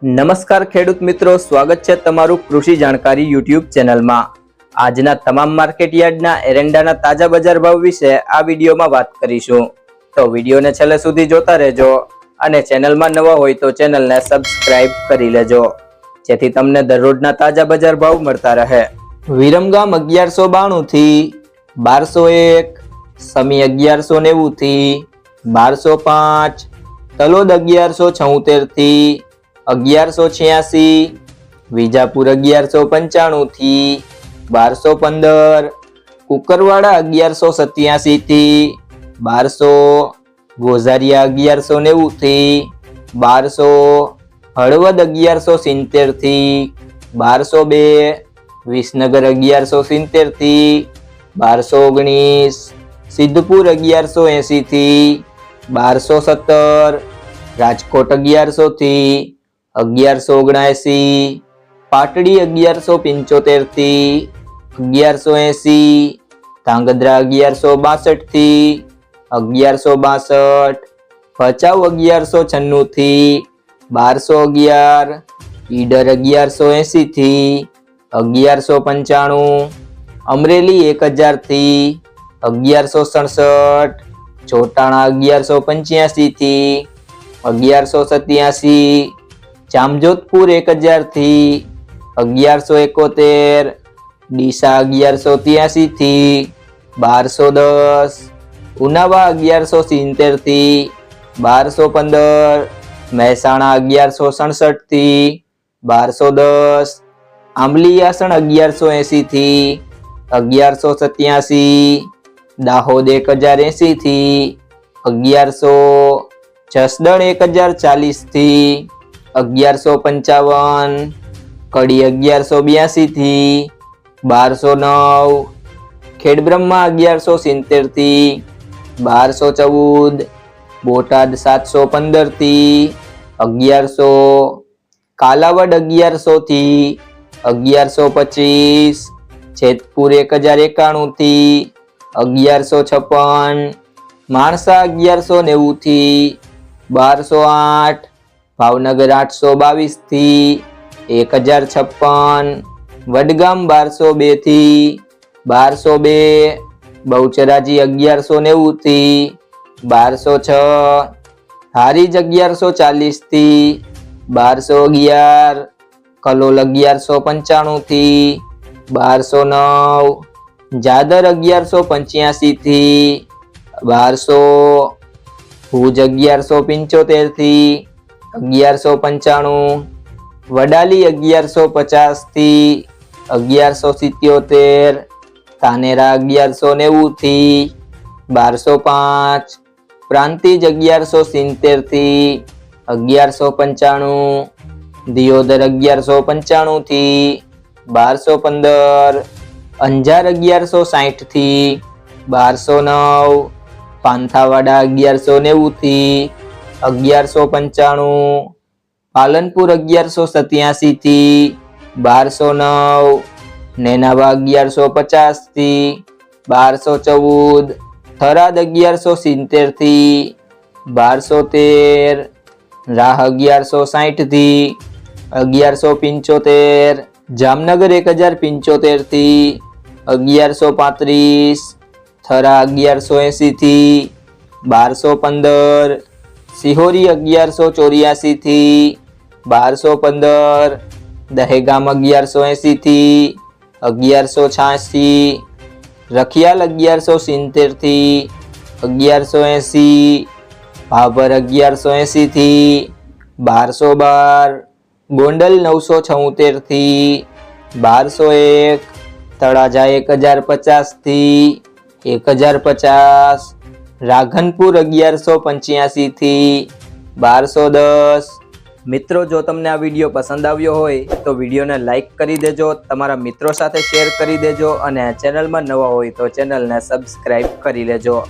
નમસ્કાર ખેડૂત મિત્રો, સ્વાગત છે તમારું કૃષિ જાણકારી યુટ્યુબ ચેનલમાં। આજના તમામ માર્કેટ યાર્ડના એરંડાના તાજા બજાર ભાવ વિશે આ વિડીયોમાં વાત કરીશું, તો વિડીયોને છેલ્લે સુધી જોતા રહેજો અને ચેનલમાં નવા હોય તો ચેનલને સબસ્ક્રાઇબ કરી લેજો, જેથી તમને દરરોજના તાજા બજાર ભાવ મળતા રહે। વિરમગામ 1192 થી 1201, સમી 1190 થી 1205, તલોદ 1176 થી 1186, વિજાપુર 1195 થી 1215, કુકરવાડા 1187 થી 1200, ગોઝારિયા 1190 થી 1200, હળવદ 1170 થી 1202, વિસનગર 1170 થી 1219, સિદ્ધપુર 1180 થી 1217, રાજકોટ 1100 થી 1179, પાટડી 1175 થી 1180, ધાંગધ્રા 1162 થી 1162, ભચાઉ 1196 થી 1211, ઈડર 1180 થી 1195, અમરેલી 1000 થી 1167, ચોટાણા 1185 થી 1187, જામજોધપુર 1000 થી 1171, ડીસા 1183 થી 1210, ઉનાવા 1170 થી 1215, મહેસાણા 1167 થી 1210, આંબલીયાસણ 1180 થી 1187, દાહોદ 1080 થી 1100, જસદણ 1040 થી 1155, કડી 1182 થી 1209, ખેડબ્રહ્મા 1170 થી 1214, બોટાદ 715 થી 1100, કાલાવડ 1100 થી 1125, જેતપુર 1091 થી 1156, માણસા 1190 થી 1208, ભાવનગર 822 થી 1056, વડગામ 1202 થી 1202, બહુચરાજી 1190 થી 1206, હારીજ 1140 થી 1211, કલોલ 1195 થી 1209, જાદર 1185 થી 1200, ભુજ 1175 થી 1195, વડાલી 1150 થી 1177, ધાનેરા 1190 થી 1205, પ્રાંતિજ 1170 થી 1195, દિયોદર 1195 થી 1215, અંજાર 1160 થી 1209, પાંથાવાડા 1190 થી 1195, પાલનપુર 1187 થી 1209, નેનાવા 1150 થી 1214, થરાદ 1170 થી 1213, રાહ 1160 થી 1175, જામનગર 1075 થી 1135, થરા 1180 થી 1215, સિહોરી 1184 થી 1215, દહેગામ 1180 થી 1186, રખિયાલ 1170 થી 1180, ભાભર 1180 થી 1212, ગોંડલ 976 થી 1201, તળાજા 1050 થી 1050, રાધનપુર 1185 થી 1210। મિત્રો, જો તમને આ વિડીયો પસંદ આવ્યો હોય તો વિડીયોને લાઈક કરી દેજો, તમારા મિત્રો સાથે શેર કરી દેજો અને ચેનલમાં નવા હોય તો ચેનલને સબસ્ક્રાઇબ કરી લેજો।